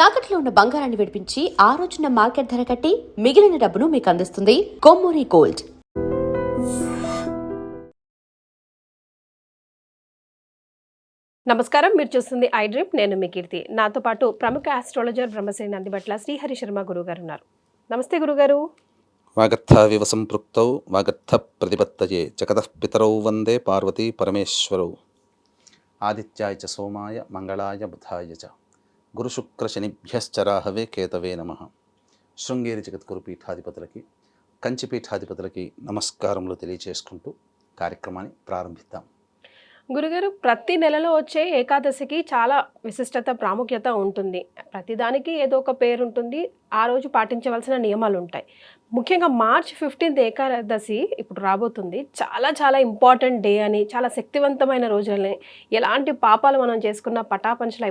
తాకట్లో ఉన్న బంగారాన్ని విడిపించి ఆ రోజున మార్కెట్ ధర కట్టి మిగిలిన డబ్బును మీకు అందిస్తుంది కొమ్మూరి గోల్డ్. నమస్కారం, మీరు చూస్తుంది ఐ డ్రీమ్. నేను మీ కీర్తి. నాతో పాటు ప్రముఖ ఆస్ట్రాలజర్ బ్రహ్మశ్రీ నందిబట్ల శ్రీహరి శర్మ గురుగారు ఉన్నారు. నమస్తే గురుగారు. వాగర్థ వివ సంపృక్తౌ వాగర్థ ప్రతిపత్తయే జగతః పితరౌ వందే పార్వతీ పరమేశ్వరౌ. ఆదిత్యాయ చ సోమాయ మంగళాయ బుధాయ చ గురుశుక్ర శనిభ్యశ్చ రాహవే కేతవే నమః. శృంగేరి జగద్గురు పీఠాధిపతులకి, కంచి పీఠాధిపతులకి నమస్కారములు తెలియచేసుకుంటూ కార్యక్రమాన్ని ప్రారంభిద్దాం. గురుగారు, ప్రతి నెలలో వచ్చే ఏకాదశికి చాలా విశిష్టత, ప్రాముఖ్యత ఉంటుంది. ప్రతిదానికి ఏదో ఒక పేరు ఉంటుంది. ఆ రోజు పాటించవలసిన నియమాలు ఉంటాయి. ముఖ్యంగా మార్చ్ 15 ఏకాదశి ఇప్పుడు రాబోతుంది. చాలా చాలా ఇంపార్టెంట్ డే అని, చాలా శక్తివంతమైన రోజులని, ఎలాంటి పాపాలు మనం చేసుకున్న పటాపంచలు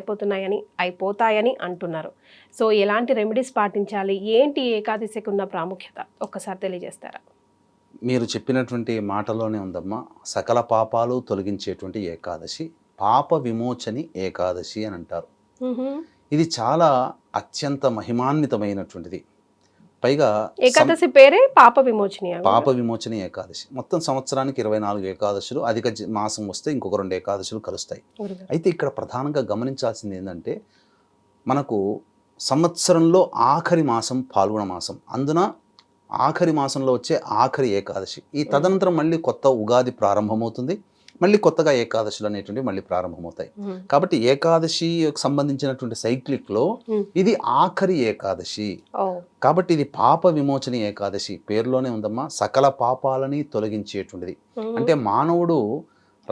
అయిపోతాయని అంటున్నారు. సో ఎలాంటి రెమెడీస్ పాటించాలి, ఏంటి ఏకాదశికి ఉన్న ప్రాముఖ్యత ఒక్కసారి తెలియజేస్తారా? మీరు చెప్పినటువంటి మాటలోనే ఉందమ్మా, సకల పాపాలు తొలగించేటువంటి ఏకాదశి, పాప విమోచని ఏకాదశి అని అంటారు. ఇది చాలా అత్యంత మహిమాన్వితమైనటువంటిది. పైగా ఏకాదశి పేరే పాప విమోచని ఏకాదశి. మొత్తం సంవత్సరానికి 24 ఏకాదశులు, అధిక మాసం వస్తే ఇంకొక 2 ఏకాదశులు కలుస్తాయి. అయితే ఇక్కడ ప్రధానంగా గమనించాల్సింది ఏంటంటే, మనకు సంవత్సరంలో ఆఖరి మాసం పాల్గొన మాసం, అందున ఆఖరి మాసంలో వచ్చే ఆఖరి ఏకాదశి. ఈ తదనంతరం మళ్ళీ కొత్త ఉగాది ప్రారంభమవుతుంది, మళ్ళీ కొత్తగా ఏకాదశులు అనేటువంటివి మళ్ళీ ప్రారంభమవుతాయి. కాబట్టి ఏకాదశికి సంబంధించినటువంటి సైక్లిక్లో ఇది ఆఖరి ఏకాదశి. కాబట్టి ఇది పాప విమోచని ఏకాదశి. పేరులోనే ఉందమ్మా, సకల పాపాలని తొలగించేటువంటిది. అంటే మానవుడు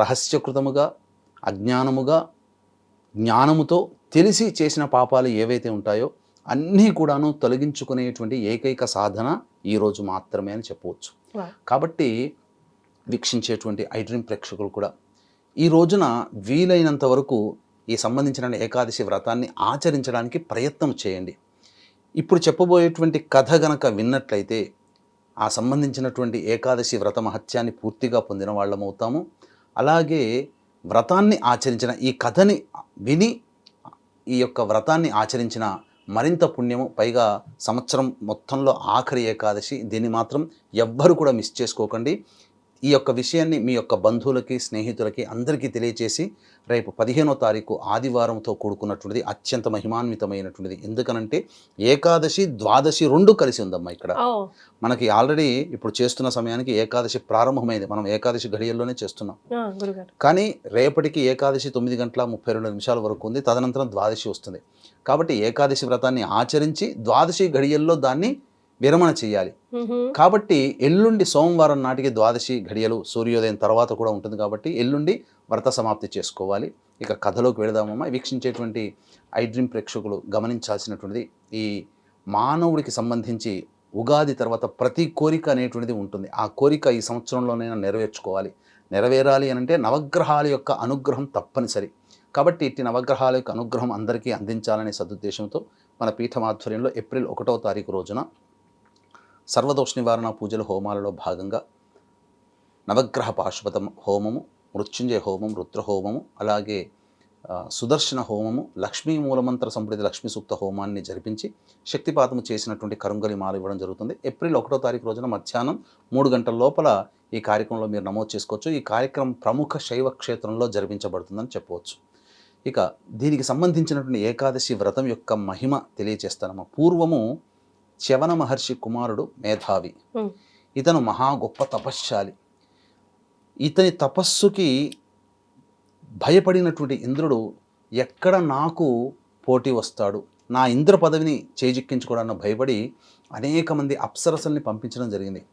రహస్యకృతముగా, అజ్ఞానముగా, జ్ఞానముతో తెలిసి చేసిన పాపాలు ఏవైతే ఉంటాయో అన్నీ కూడాను తొలగించుకునేటువంటి ఏకైక సాధన ఈరోజు మాత్రమే అని చెప్పవచ్చు. కాబట్టి వీక్షించేటువంటి ఐ డ్రీమ్ ప్రేక్షకులు కూడా ఈ రోజున వీలైనంత వరకు ఈ సంబంధించిన ఏకాదశి వ్రతాన్ని ఆచరించడానికి ప్రయత్నం చేయండి. ఇప్పుడు చెప్పబోయేటువంటి కథ గనక విన్నట్లయితే ఆ సంబంధించినటువంటి ఏకాదశి వ్రత మహత్యాన్ని పూర్తిగా పొందిన వాళ్ళమవుతాము. అలాగే వ్రతాన్ని ఆచరించిన, ఈ కథని విని ఈ యొక్క వ్రతాన్ని ఆచరించిన మరింత పుణ్యము. పైగా సంవత్సరం మొత్తంలో ఆఖరి ఏకాదశి, దీన్ని మాత్రం ఎవ్వరు కూడా మిస్ చేసుకోకండి. ఈ యొక్క విషయాన్ని మీ యొక్క బంధువులకి, స్నేహితులకి అందరికీ తెలియచేసి రేపు 15వ తారీఖు ఆదివారంతో కూడుకున్నటువంటిది అత్యంత మహిమాన్వితమైనటువంటిది. ఎందుకనంటే ఏకాదశి, ద్వాదశి రెండు కలిసి ఉందమ్మా. ఇక్కడ మనకి ఆల్రెడీ ఇప్పుడు చేస్తున్న సమయానికి ఏకాదశి ప్రారంభమైంది. మనం ఏకాదశి ఘడియల్లోనే చేస్తున్నాం. కానీ రేపటికి ఏకాదశి 9:32 వరకు ఉంది. తదనంతరం ద్వాదశి వస్తుంది. కాబట్టి ఏకాదశి వ్రతాన్ని ఆచరించి ద్వాదశి ఘడియల్లో దాన్ని విరమణ చేయాలి. కాబట్టి ఎల్లుండి సోమవారం నాటికి ద్వాదశి ఘడియలు సూర్యోదయం తర్వాత కూడా ఉంటుంది. కాబట్టి ఎల్లుండి వ్రత సమాప్తి చేసుకోవాలి. ఇక కథలోకి వెళదామమ్మా. వీక్షించేటువంటి ఐ డ్రీమ్ ప్రేక్షకులు గమనించాల్సినటువంటిది, ఈ మానవుడికి సంబంధించి ఉగాది తర్వాత ప్రతి కోరిక అనేటువంటిది ఉంటుంది. ఆ కోరిక ఈ సంవత్సరంలోనైనా నెరవేరాలి అని అంటే నవగ్రహాల యొక్క అనుగ్రహం తప్పనిసరి. కాబట్టి ఇట్టి నవగ్రహాల యొక్క అనుగ్రహం అందరికీ అందించాలనే సదుద్దేశంతో మన పీఠం ఆధ్వర్యంలో ఏప్రిల్ 1వ తారీఖు రోజున సర్వదోష నివారణ పూజల హోమాలలో భాగంగా నవగ్రహ పాశుపత హోమము, మృత్యుంజయ హోమం, రుద్రహోమము, అలాగే సుదర్శన హోమము, లక్ష్మీ మూలమంత్ర సంప్రది లక్ష్మీ సూక్త హోమాన్ని జరిపించి శక్తిపాతము చేసినటువంటి కరుంగలి మాల ఇవ్వడం జరుగుతుంది. ఏప్రిల్ 1వ తారీఖు రోజున మధ్యాహ్నం 3 గంటల లోపల ఈ కార్యక్రమంలో మీరు నమోదు చేసుకోవచ్చు. ఈ కార్యక్రమం ప్రముఖ శైవ క్షేత్రంలో జరిపించబడుతుందని చెప్పవచ్చు. ఇక దీనికి సంబంధించినటువంటి ఏకాదశి వ్రతం యొక్క మహిమ తెలియచేస్తానమ్మా. పూర్వము చ్యవన మహర్షి కుమారుడు మేధావి. ఇతను మహా గొప్ప తపశ్శాలి. ఇతని తపస్సుకి భయపడినటువంటి ఇంద్రుడు ఎక్కడ నాకు పోటీ వస్తాడు, నా ఇంద్ర పదవిని చేజిక్కించుకోవడానికి భయపడి అనేక మంది అప్సరసల్ని పంపించడం జరిగింది.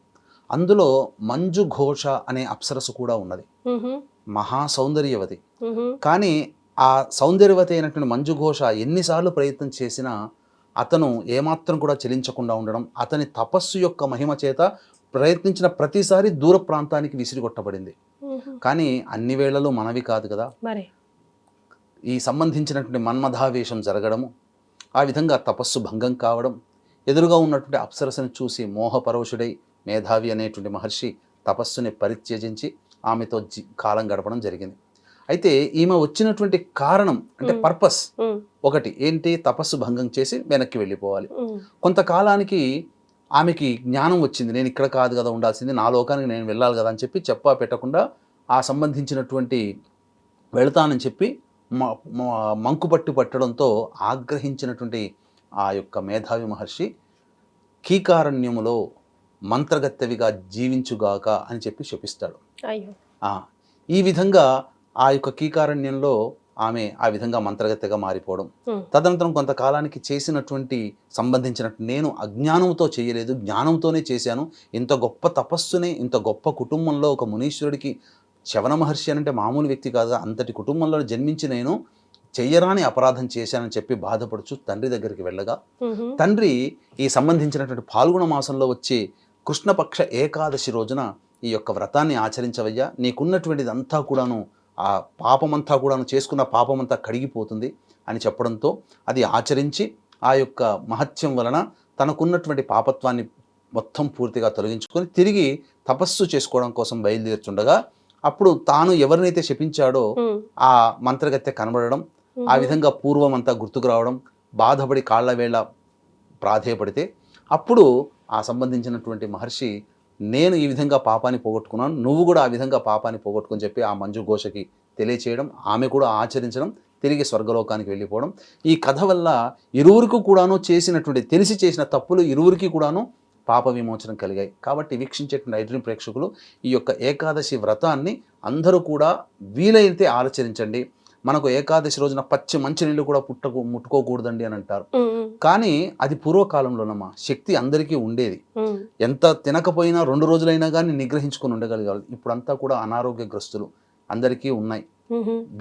అందులో మంజు ఘోష అనే అప్సరసు కూడా ఉన్నది. మహా సౌందర్యవతి. కానీ ఆ సౌందర్యవతి అయినటువంటి మంజు ఘోష ఎన్నిసార్లు ప్రయత్నం చేసినా అతను ఏమాత్రం కూడా చెలించకుండా ఉండడం, అతని తపస్సు యొక్క మహిమ చేత ప్రయత్నించిన ప్రతిసారి దూర ప్రాంతానికి విసిరిగొట్టబడింది. కానీ అన్ని వేళలు మనవి కాదు కదా. ఈ సంబంధించినటువంటి మన్మథావేశం జరగడము, ఆ విధంగా తపస్సు భంగం కావడం, ఎదురుగా ఉన్నటువంటి అప్సరసను చూసి మోహపరవశుడై మేధావి అనేటువంటి మహర్షి తపస్సుని పరిత్యజించి ఆమెతో కాలం గడపడం జరిగింది. అయితే ఈమె వచ్చినటువంటి కారణం అంటే ఉమ్. పర్పస్ ఉమ్. ఒకటి ఏంటి, తపస్సు భంగం చేసి వెనక్కి వెళ్ళిపోవాలి. ఉమ్. కొంతకాలానికి ఆమెకి జ్ఞానం వచ్చింది, నేను ఇక్కడ కాదు కదా ఉండాల్సింది, నా లోకానికి నేను వెళ్ళాలి కదా అని చెప్పి చెప్పా పెట్టకుండా ఆ సంబంధించినటువంటి వెళతానని చెప్పి మంకుపట్టు పట్టడంతో ఆగ్రహించినటువంటి ఆ యొక్క మేధావి మహర్షి కీకారణ్యములో మంత్రగత్తెవిగా జీవించుగాక అని చెప్పి శపిస్తాడు. అయ్యో. ఈ విధంగా ఆ యొక్క కీకారణ్యంలో ఆమె ఆ విధంగా మంత్రగత్తెగా మారిపోవడం, తదనంతరం కొంతకాలానికి చేసినటువంటి నేను అజ్ఞానంతో చేయలేదు, జ్ఞానంతోనే చేశాను, ఇంత గొప్ప తపస్సుని ఇంత గొప్ప కుటుంబంలో ఒక మునీశ్వరుడికి, శవన మహర్షి అంటే మామూలు వ్యక్తి కాదు, అంతటి కుటుంబంలో జన్మించి నేను చెయ్యరాని అపరాధం చేశానని చెప్పి బాధపడుచు తండ్రి దగ్గరికి వెళ్ళగా, తండ్రి ఈ సంబంధించినటువంటి పాల్గొన మాసంలో వచ్చే కృష్ణపక్ష ఏకాదశి రోజున ఈ యొక్క వ్రతాన్ని ఆచరించవయ్యా, నీకున్నటువంటిది అంతా కూడాను ఆ పాపమంతా కూడాను చేసుకున్న పాపమంతా కడిగిపోతుంది అని చెప్పడంతో అది ఆచరించి ఆ యొక్క మహత్యం వలన తనకున్నటువంటి పాపత్వాన్ని మొత్తం పూర్తిగా తొలగించుకొని తిరిగి తపస్సు చేసుకోవడం కోసం బయలుదేరుచుండగా అప్పుడు తాను ఎవరినైతే శపించాడో ఆ మంత్రగత్తె కనబడడం, ఆ విధంగా పూర్వం అంతా గుర్తుకు రావడం, బాధపడి కాళ్ల వేళ ప్రాధేయపడితే అప్పుడు ఆ సంబంధించినటువంటి మహర్షి నేను ఈ విధంగా పాపాన్ని పోగొట్టుకున్నాను, నువ్వు కూడా ఆ విధంగా పాపాన్ని పోగొట్టుకుని చెప్పి ఆ మంజు ఘోషకి తెలియచేయడం, ఆమె కూడా ఆచరించడం, తిరిగి స్వర్గలోకానికి వెళ్ళిపోవడం. ఈ కథ వల్ల ఇరువురికి కూడాను చేసినటువంటి తెలిసి చేసిన తప్పులు ఇరువురికి కూడాను పాప విమోచనం కలిగాయి. కాబట్టి వీక్షించేటువంటి ఐడ్రీమ్ ప్రేక్షకులు ఈ యొక్క ఏకాదశి వ్రతాన్ని అందరూ కూడా వీలైతే ఆచరించండి. మనకు ఏకాదశి రోజున పచ్చి మంచినీళ్ళు కూడా ముట్టుకోకూడదండి అని అంటారు, కానీ అది పూర్వకాలంలోనమ్మా శక్తి అందరికీ ఉండేది, ఎంత తినకపోయినా 2 రోజులైనా కానీ నిగ్రహించుకొని ఉండగలిగారు. ఇప్పుడంతా కూడా అనారోగ్యగ్రస్తులు అందరికీ ఉన్నాయి,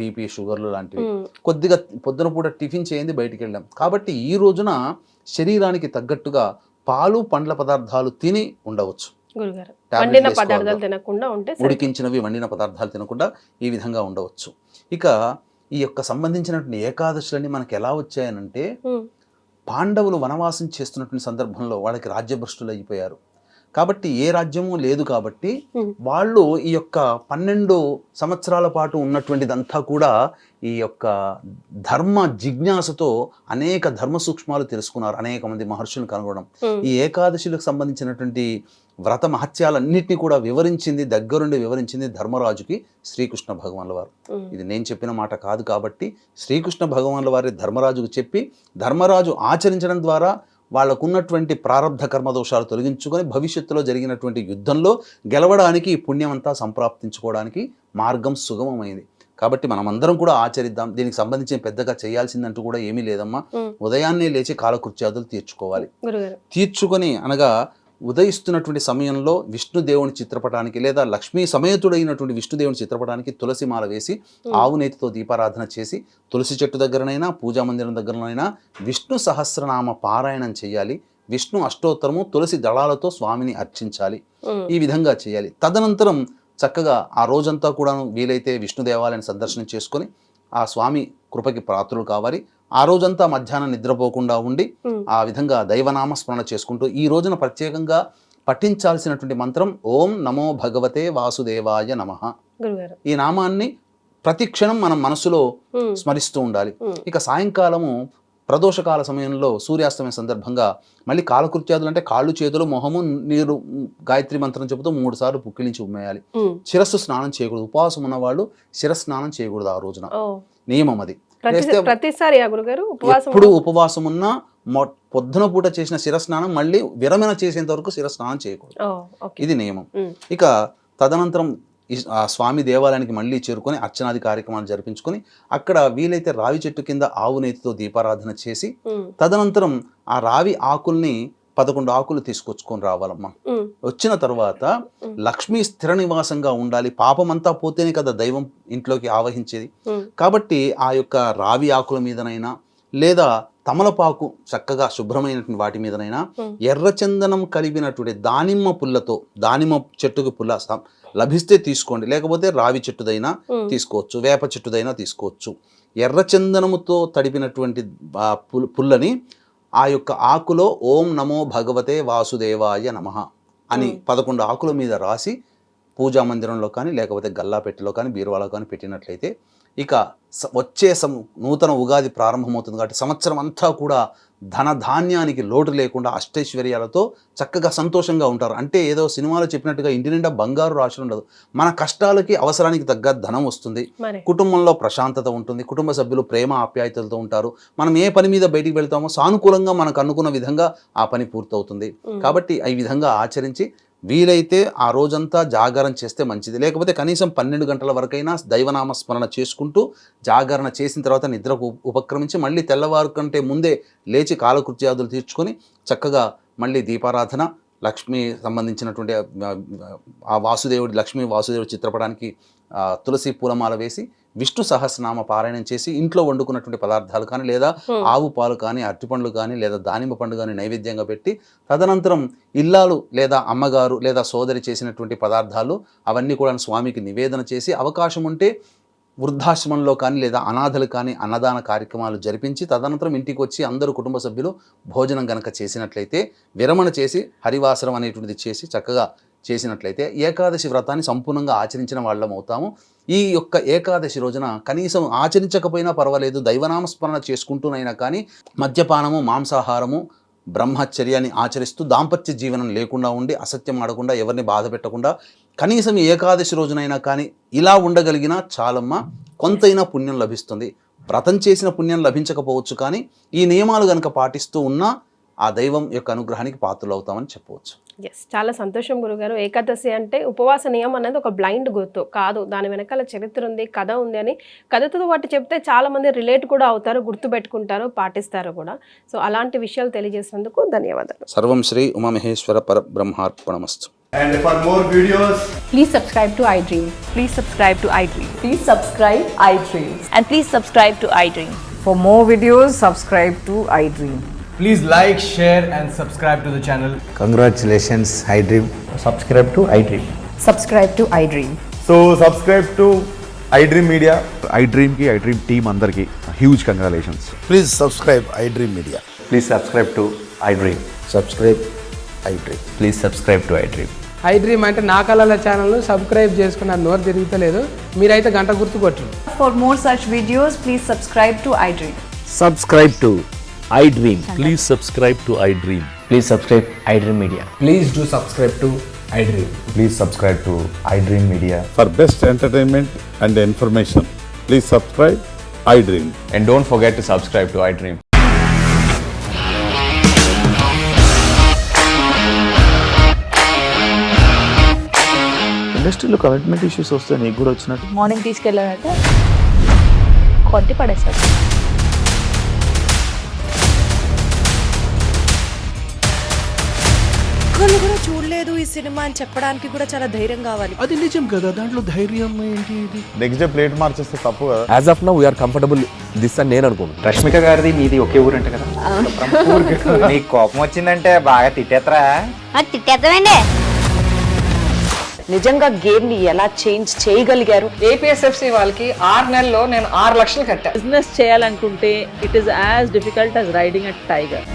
బీపీ షుగర్లు లాంటివి. కొద్దిగా పొద్దున పూట టిఫిన్ చేయండి బయటికి వెళ్ళాం కాబట్టి ఈ రోజున శరీరానికి తగ్గట్టుగా పాలు పండ్ల పదార్థాలు తిని ఉండవచ్చు, ఉడికించినవి వండిన పదార్థాలు తినకుండా ఈ విధంగా ఉండవచ్చు. ఇక ఈ యొక్క సంబంధించినటువంటి ఏకాదశులన్నీ మనకు ఎలా వచ్చాయనంటే, పాండవులు వనవాసం చేస్తున్నటువంటి సందర్భంలో వాళ్ళకి రాజ్యభ్రష్టులు అయిపోయారు కాబట్టి ఏ రాజ్యము లేదు కాబట్టి వాళ్ళు ఈ యొక్క 12 సంవత్సరాల పాటు ఉన్నటువంటిదంతా కూడా ఈ యొక్క ధర్మ జిజ్ఞాసతో అనేక ధర్మ సూక్ష్మాలు తెలుసుకున్నారు, అనేక మంది మహర్షులను కనుగొనడం. ఈ ఏకాదశులకు సంబంధించినటువంటి వ్రత మహత్యాలన్నింటినీ కూడా వివరించింది, దగ్గరుండి వివరించింది ధర్మరాజుకి శ్రీకృష్ణ భగవానుల వారు. ఇది నేను చెప్పిన మాట కాదు కాబట్టి శ్రీకృష్ణ భగవానుల వారి ధర్మరాజుకు చెప్పి ధర్మరాజు ఆచరించడం ద్వారా వాళ్ళకున్నటువంటి ప్రారంధ కర్మదోషాలు తొలగించుకొని భవిష్యత్తులో జరిగినటువంటి యుద్ధంలో గెలవడానికి ఈ పుణ్యమంతా సంప్రాప్తించుకోవడానికి మార్గం సుగమమైంది. కాబట్టి మనం అందరం కూడా ఆచరిద్దాం. దీనికి సంబంధించి పెద్దగా చేయాల్సిందంటూ కూడా ఏమీ లేదమ్మా. ఉదయాన్నే లేచి కాలకృత్యాదులు తీర్చుకోవాలి. తీర్చుకొని అనగా ఉదయిస్తున్నటువంటి సమయంలో విష్ణుదేవుని చిత్రపటానికి లేదా లక్ష్మీ సమేతుడైనటువంటి విష్ణుదేవుని చిత్రపటానికి తులసి మాల వేసి ఆవు నేతితో దీపారాధన చేసి తులసి చెట్టు దగ్గరనైనా పూజా మందిరం దగ్గరనైనా విష్ణు సహస్రనామ పారాయణం చేయాలి. విష్ణు అష్టోత్తరము తులసి దళాలతో స్వామిని అర్చించాలి. ఈ విధంగా చేయాలి. తదనంతరం చక్కగా ఆ రోజంతా కూడా వీలైతే విష్ణు దేవాలయాన్ని సందర్శనం చేసుకొని ఆ స్వామి కృపకి పాత్రులు కావాలి. ఆ రోజంతా మధ్యాహ్నం నిద్రపోకుండా ఉండి ఆ విధంగా దైవనామ స్మరణ చేసుకుంటూ ఈ రోజున ప్రత్యేకంగా పఠించాల్సినటువంటి మంత్రం ఓం నమో భగవతే వాసుదేవాయ నమః. ఈ నామాన్ని ప్రతి క్షణం మనం మనసులో స్మరిస్తూ ఉండాలి. ఇక సాయంకాలము ప్రదోషకాల సమయంలో సూర్యాస్తమయ సందర్భంగా మళ్ళీ కాలకృత్యాదులు అంటే కాళ్ళు చేతులు మొహము నీరు గాయత్రి మంత్రం చెబుతూ 3 సార్లు పుక్కిలించి ఉమ్మేయాలి. శిరస్సు స్నానం చేయకూడదు. ఉపవాసం ఉన్న వాళ్ళు శిరస్సు స్నానం చేయకూడదు ఆ రోజున, నియమం అది. ఎప్పుడు ఉపవాసం ఉన్నా పొద్దున పూట చేసిన శిరస్నానం మళ్ళీ విరమణ చేసేంత వరకు శిరస్నానం చేయకూడదు, ఇది నియమం. ఇక తదనంతరం ఆ స్వామి దేవాలయానికి మళ్ళీ చేరుకొని అర్చనాది కార్యక్రమాలు జరిపించుకొని అక్కడ వీలైతే రావి చెట్టు కింద ఆవు నేతితో దీపారాధన చేసి తదనంతరం ఆ రావి ఆకుల్ని 11 ఆకులు తీసుకొచ్చుకొని రావాలమ్మా. వచ్చిన తర్వాత లక్ష్మీ స్థిర నివాసంగా ఉండాలి. పాపమంతా పోతేనే కదా దైవం ఇంట్లోకి ఆవహించేది. కాబట్టి ఆ యొక్క రావి ఆకుల మీదనైనా లేదా తమలపాకు చక్కగా శుభ్రమైనటువంటి వాటి మీదనైనా ఎర్రచందనం కలిపినటువంటి దానిమ్మ పుల్లతో, దానిమ్మ చెట్టుకి పుల్ల లభిస్తే తీసుకోండి, లేకపోతే రావి చెట్టుదైనా తీసుకోవచ్చు, వేప చెట్టుదైనా తీసుకోవచ్చు. ఎర్రచందనముతో తడిపినటువంటి పుల్లని ఆ యొక్క ఆకులో ఓం నమో భగవతే వాసుదేవాయ నమః అని 11 ఆకుల మీద రాసి పూజా మందిరంలో కానీ లేకపోతే గల్లాపెట్టెలో కానీ బీరువాలో కానీ పెట్టినట్లయితే ఇక వచ్చే నూతన ఉగాది ప్రారంభమవుతుంది కాబట్టి సంవత్సరం అంతా కూడా ధనధాన్యానికి లోటు లేకుండా అష్టైశ్వర్యాలతో చక్కగా సంతోషంగా ఉంటారు. అంటే ఏదో సినిమాలో చెప్పినట్టుగా ఇంటి నిండా బంగారు రాశులు ఉండదు. మన కష్టాలకి అవసరానికి తగ్గ ధనం వస్తుంది, కుటుంబంలో ప్రశాంతత ఉంటుంది, కుటుంబ సభ్యులు ప్రేమ ఆప్యాయతలతో ఉంటారు. మనం ఏ పని మీద బయటికి వెళ్తామో సానుకూలంగా మనకు అనుకున్న విధంగా ఆ పని పూర్తవుతుంది. కాబట్టి ఈ విధంగా ఆచరించి వీలైతే ఆ రోజంతా జాగరణ చేస్తే మంచిది. లేకపోతే కనీసం 12 గంటల వరకైనా దైవనామ స్మరణ చేసుకుంటూ జాగరణ చేసిన తర్వాత నిద్రకు ఉపక్రమించి మళ్ళీ తెల్లవారు కంటే ముందే లేచి కాలకృత్యాదులు తీర్చుకొని చక్కగా మళ్ళీ దీపారాధన, లక్ష్మి సంబంధించినటువంటి ఆ లక్ష్మీ వాసుదేవుడి చిత్రపటానికి తులసి పూలమాల వేసి విష్ణు సహస్రనామ పారాయణం చేసి ఇంట్లో వండుకున్నటువంటి పదార్థాలు కానీ లేదా ఆవు పాలు కానీ అరటిపండ్లు కానీ లేదా దానిమ్మ పండు కానీ నైవేద్యంగా పెట్టి తదనంతరం ఇల్లాలు లేదా అమ్మగారు లేదా సోదరి చేసినటువంటి పదార్థాలు అవన్నీ కూడా స్వామికి నివేదన చేసి అవకాశం ఉంటే వృద్ధాశ్రమంలో కానీ లేదా అనాథలు కానీ అన్నదాన కార్యక్రమాలు జరిపించి తదనంతరం ఇంటికి వచ్చి అందరూ కుటుంబ సభ్యులు భోజనం గనక చేసినట్లయితే విరమణ చేసి హరివాసరం అనేటువంటిది చేసి చక్కగా చేసినట్లయితే ఏకాదశి వ్రతాన్ని సంపూర్ణంగా ఆచరించిన వాళ్ళం అవుతాము. ఈ యొక్క ఏకాదశి రోజున కనీసం ఆచరించకపోయినా పర్వాలేదు, దైవనామస్మరణ చేసుకుంటూనైనా కానీ మద్యపానము, మాంసాహారము, బ్రహ్మచర్యాన్ని ఆచరిస్తూ దాంపత్య జీవనం లేకుండా ఉండి అసత్యం ఆడకుండా ఎవరిని బాధ పెట్టకుండా కనీసం ఏకాదశి రోజునైనా కానీ ఇలా ఉండగలిగినా చాలమ్మా, కొంతైనా పుణ్యం లభిస్తుంది. వ్రతం చేసిన పుణ్యం లభించకపోవచ్చు, కానీ ఈ నియమాలు కనుక పాటిస్తూ ఉన్నా ఆ దైవం యొక్క అనుగ్రహానికి పాత్రలు అవుతామని చెప్పవచ్చు. ఎస్, చాలా సంతోషం గురుగారు. ఏకాదశి అంటే ఉపవాస నియమం అనేది ఒక బ్లైండ్ గుర్తు కాదు, దాని వెనకాల చరిత్ర ఉంది, కథ ఉంది అని కథతో పాటు చెప్తే చాలా మంది రిలేట్ కూడా అవుతారు, గుర్తు పెట్టుకుంటారు, పాటిస్తారు కూడా. సో అలాంటి విషయాలు తెలియజేసినందుకు ధన్యవాదాలు. సర్వం Shri Umamaheshwara పరబ్రహ్మార్పణమస్తు. And for more videos, please subscribe to iDream. Please subscribe to iDream. Please subscribe iDream. And please subscribe to iDream. For more videos, subscribe to iDream. please like, share and subscribe to the channel. Congratulations, iDream. Subscribe to iDream. Subscribe to iDream. So subscribe to iDream Media. iDream ki iDream team andarki huge congratulations. Please subscribe iDream Media. Please subscribe to iDream. Subscribe iDream. Please subscribe to iDream. iDream అంటే నా కళల ఛానల్ను subscribe చేసుకున్న నోరు తిరుగుతలేదు, మీరైతే గంట గుర్తు కొట్టండి. For more such videos, please subscribe to iDream. Subscribe to iDream. Please subscribe to iDream. Please subscribe iDream Media. Please do subscribe to iDream. Please subscribe to iDream Media. For best entertainment and information, please subscribe iDream. And don't forget to subscribe to iDream. ఇండస్ట్రీలో commitment issues వస్తే నీకు కూడా వచ్చినట్టు morning తీసుకెళ్ళాలంటే కొట్టి పడేస్తాడు. ఒక్కళ్ళు కూడా చూడలేదు ఈ సినిమా అని చెప్పడానికి కూడా చాలా ధైర్యం కావాలి. అది నిజం కదా, దాంట్లో ధైర్యం ఏంటి? ఇది నెక్స్ట్ డే ప్లేట్ మార్చేస్తే తప్పు కదా. As of now we are comfortable this అని నేను అనుకుంటున్నాను. రష్మిక గారిది మీది ఒకే ఊరంట కదా. నీకు కోపం వచ్చిందంటే బాగా తిట్టేత్తరా? తిట్టేద్దామండి. నిజంగా గేమ్ ని ఎలా చేంజ్ చేయగలిగారు? ఏపీఎస్ఎఫ్సి వాళ్ళకి 6 నెలల్లో నేను 6 లక్షలు కట్టా. బిజినెస్ చేయాలనుకుంటే it is as difficult as riding a tiger.